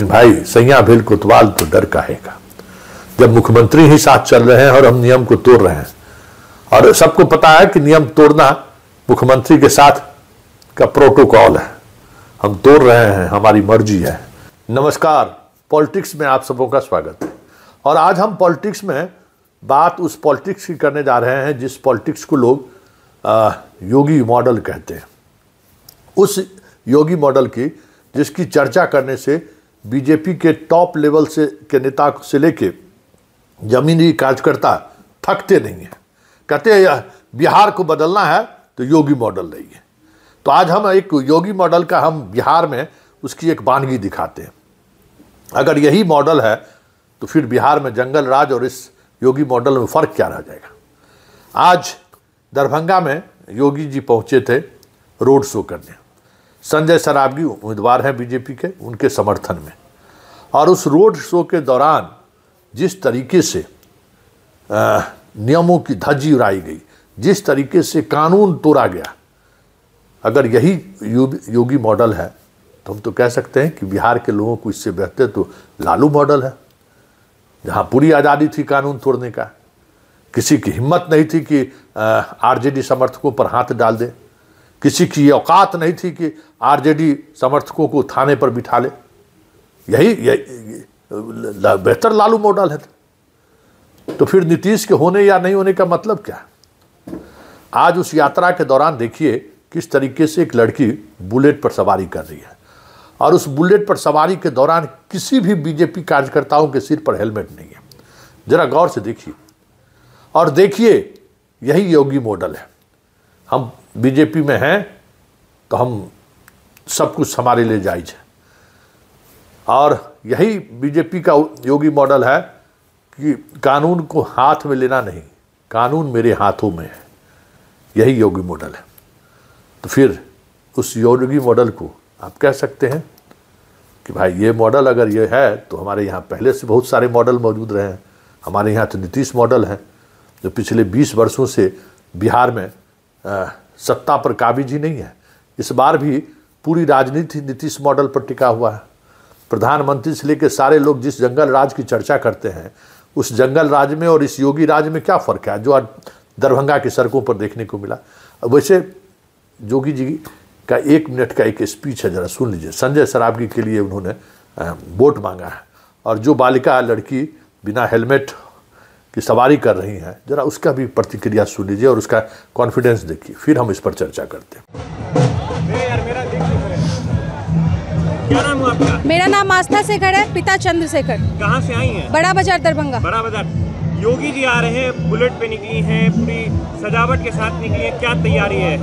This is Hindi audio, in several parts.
लेकिन भाई सैया भेल कोतवाल तो डर काहेगा, जब मुख्यमंत्री ही साथ चल रहे हैं और हम नियम को तोड़ रहे हैं, और सबको पता है कि नियम तोड़ना मुख्यमंत्री के साथ का प्रोटोकॉल है, हम तोड़ रहे हैं, हमारी मर्जी है। नमस्कार, पॉलिटिक्स में आप सबों का स्वागत है। और आज हम पॉलिटिक्स में बात उस पॉलिटिक्स की करने जा रहे हैं जिस पॉलिटिक्स को लोग योगी मॉडल कहते हैं। उस योगी मॉडल की जिसकी चर्चा करने से बीजेपी के टॉप लेवल से के नेता से लेके जमीनी कार्यकर्ता थकते नहीं हैं, कहते हैं बिहार को बदलना है तो योगी मॉडल लाइए। तो आज हम एक योगी मॉडल का हम बिहार में उसकी एक वानगी दिखाते हैं। अगर यही मॉडल है तो फिर बिहार में जंगल राज और इस योगी मॉडल में फ़र्क क्या रह जाएगा। आज दरभंगा में योगी जी पहुंचे थे रोड शो करने। संजय सरावगी उम्मीदवार हैं बीजेपी के, उनके समर्थन में। और उस रोड शो के दौरान जिस तरीके से नियमों की धज्जी उड़ाई गई, जिस तरीके से कानून तोड़ा गया, अगर यही योगी मॉडल है तो हम तो कह सकते हैं कि बिहार के लोगों को इससे बेहतर तो लालू मॉडल है, जहां पूरी आज़ादी थी कानून तोड़ने का। किसी की हिम्मत नहीं थी कि आरजेडी समर्थकों पर हाथ डाल दे, किसी की औकात नहीं थी कि आरजेडी समर्थकों को थाने पर बिठा ले। यही बेहतर लालू मॉडल है। तो फिर नीतीश के होने या नहीं होने का मतलब क्या है। आज उस यात्रा के दौरान देखिए किस तरीके से एक लड़की बुलेट पर सवारी कर रही है, और उस बुलेट पर सवारी के दौरान किसी भी बीजेपी कार्यकर्ताओं के सिर पर हेलमेट नहीं है। जरा गौर से देखिए और देखिए, यही योगी मॉडल है। हम बीजेपी में हैं तो हम सब कुछ हमारे लिए जायज है, और यही बीजेपी का योगी मॉडल है कि कानून को हाथ में लेना नहीं, कानून मेरे हाथों में है। यही योगी मॉडल है। तो फिर उस योगी मॉडल को आप कह सकते हैं कि भाई ये मॉडल अगर ये है तो हमारे यहाँ पहले से बहुत सारे मॉडल मौजूद रहे हैं। हमारे यहाँ तो नीतीश मॉडल है जो पिछले 20 वर्षों से बिहार में सत्ता पर काबिज ही नहीं है। इस बार भी पूरी राजनीति नीतीश मॉडल पर टिका हुआ है। प्रधानमंत्री से लेकर सारे लोग जिस जंगल राज की चर्चा करते हैं, उस जंगल राज में और इस योगी राज में क्या फ़र्क है जो आज दरभंगा की सड़कों पर देखने को मिला। वैसे योगी जी का 1 मिनट का एक स्पीच है, ज़रा सुन लीजिए। संजय सरावगी के लिए उन्होंने वोट मांगा है, और जो बालिका लड़की बिना हेलमेट की सवारी कर रही हैं, ज़रा उसका भी प्रतिक्रिया सुन लीजिए और उसका कॉन्फिडेंस देखिए, फिर हम इस पर चर्चा करते हैं। क्या नाम है आपका? मेरा नाम आस्था शेखर है, पिता चंद्रशेखर। कहाँ से आई हैं? बड़ा बाजार दरभंगा। बड़ा बाजार। योगी जी आ रहे हैं, बुलेट पे निकली हैं, पूरी सजावट के साथ निकली है, क्या तैयारी है?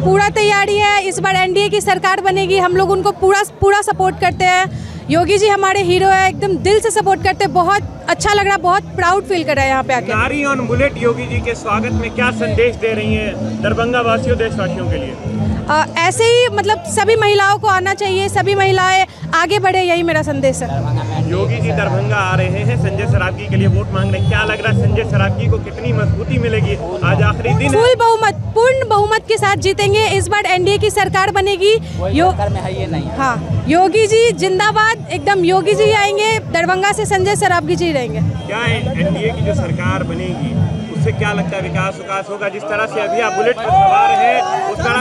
पूरा तैयारी है। इस बार एनडीए की सरकार बनेगी, हम लोग उनको पूरा सपोर्ट करते हैं। योगी जी हमारे हीरो है, एकदम दिल से सपोर्ट करते हैं। बहुत अच्छा लग रहा है, बहुत प्राउड फील कर रहा है यहाँ पे आके। नारी ऑन बुलेट योगी जी के स्वागत में क्या संदेश दे रही हैं दरभंगा वासियों, देशवासियों के लिए? ऐसे ही मतलब सभी महिलाओं को आना चाहिए, सभी महिलाएं आगे बढ़े, यही मेरा संदेश है। योगी जी दरभंगा आ रहे हैं, संजय सरावगी के लिए वोट मांग रहे हैं, क्या लग रहा है संजय सरावगी को कितनी मजबूती मिलेगी? आज आखिरी दिन, फुल बहुमत, पूर्ण बहुमत के साथ जीतेंगे। इस बार एनडीए की सरकार बनेगी। हाँ, योगी जी जिंदाबाद, एकदम योगी जी आएंगे, दरभंगा से संजय सरावगी जी रहेंगे। क्या एनडीए की जो सरकार बनेगी उससे क्या लगता है विकास होगा? जिस तरह से अभी आप बुलेट पर सवार हैं उस तरह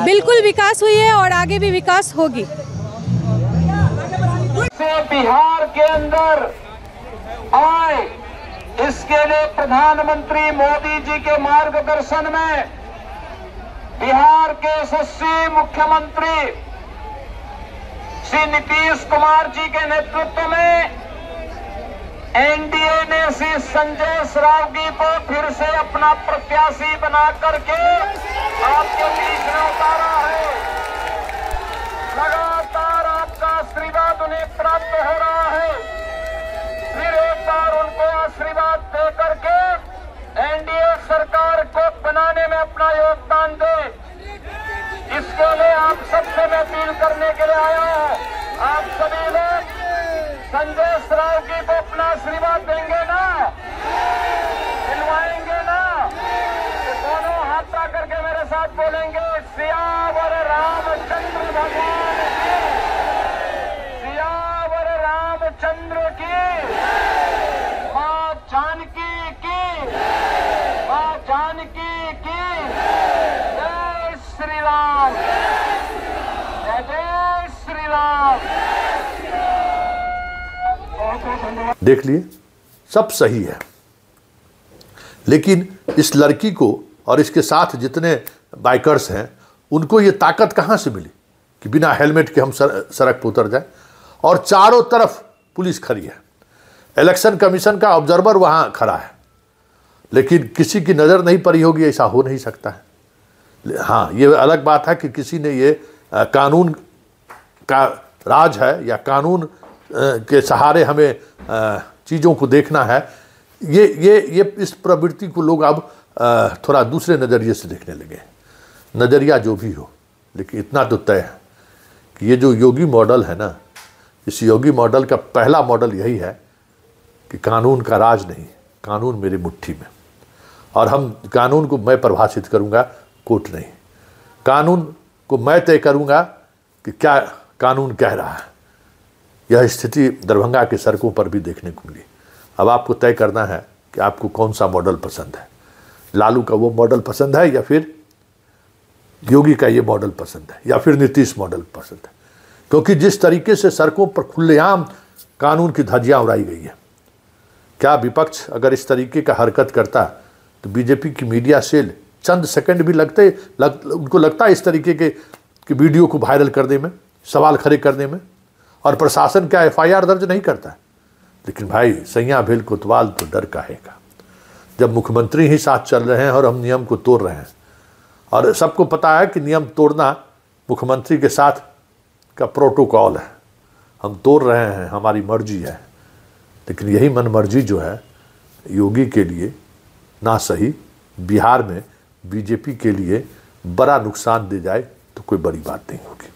बिल्कुल विकास हुई है और आगे भी विकास होगी। बिहार के अंदर आए, इसके लिए प्रधानमंत्री मोदी जी के मार्गदर्शन में बिहार के यशस्वी मुख्यमंत्री श्री नीतीश कुमार जी के नेतृत्व में एनडीए ने श्री संजय सरावगी को फिर से अपना प्रत्याशी बना करके आपके बीच में उतारा है। लगातार आपका आशीर्वाद उन्हें प्राप्त हो रहा है। फिर एक बार उनको आशीर्वाद दे करके एनडीए सरकार को बनाने में अपना योगदान दे। इसके लिए आप सबसे मैं अपील करने के लिए आया हूं। आप सभी लोग संजय सरावगी को अपना आशीर्वाद देंगे ना, दिलवाएंगे ना? तो दोनों हाथ करके मेरे साथ बोलेंगे, सियावर रामचंद्र भगवान देख लिए, सब सही है, लेकिन इस लड़की को और इसके साथ जितने बाइकर्स हैं उनको ये ताकत कहाँ से मिली कि बिना हेलमेट के हम सड़क पर उतर जाए? और चारों तरफ पुलिस खड़ी है, इलेक्शन कमीशन का ऑब्जर्वर वहाँ खड़ा है, लेकिन किसी की नज़र नहीं पड़ी होगी, ऐसा हो नहीं सकता है। हाँ, ये अलग बात है कि किसी ने ये कानून का राज है या कानून के सहारे हमें चीज़ों को देखना है, ये इस प्रवृत्ति को लोग अब थोड़ा दूसरे नज़रिए से देखने लगे। नज़रिया जो भी हो, लेकिन इतना तो तय है कि ये जो योगी मॉडल है ना, इस योगी मॉडल का पहला मॉडल यही है कि कानून का राज नहीं, कानून मेरी मुट्ठी में, और हम कानून को मैं परिभाषित करूंगा, कोर्ट नहीं। कानून को मैं तय करूंगा कि क्या कानून कह रहा है। यह स्थिति दरभंगा के सड़कों पर भी देखने को मिली। अब आपको तय करना है कि आपको कौन सा मॉडल पसंद है। लालू का वो मॉडल पसंद है या फिर योगी का ये मॉडल पसंद है या फिर नीतीश मॉडल पसंद है? क्योंकि जिस तरीके से सड़कों पर खुलेआम कानून की धज्जियां उड़ाई गई है, क्या विपक्ष अगर इस तरीके का हरकत करता तो बीजेपी की मीडिया सेल चंद सेकंड भी उनको लगता है इस तरीके के वीडियो को वायरल करने में, सवाल खड़े करने में, और प्रशासन क्या FIR दर्ज नहीं करता है? लेकिन भाई सैया भेल कोतवाल तो डर काहेगा, जब मुख्यमंत्री ही साथ चल रहे हैं और हम नियम को तोड़ रहे हैं, और सबको पता है कि नियम तोड़ना मुख्यमंत्री के साथ का प्रोटोकॉल है, हम तोड़ रहे हैं, हमारी मर्जी है। लेकिन यही मनमर्जी जो है योगी के लिए ना सही, बिहार में बीजेपी के लिए बड़ा नुकसान दे जाए तो कोई बड़ी बात नहीं होगी।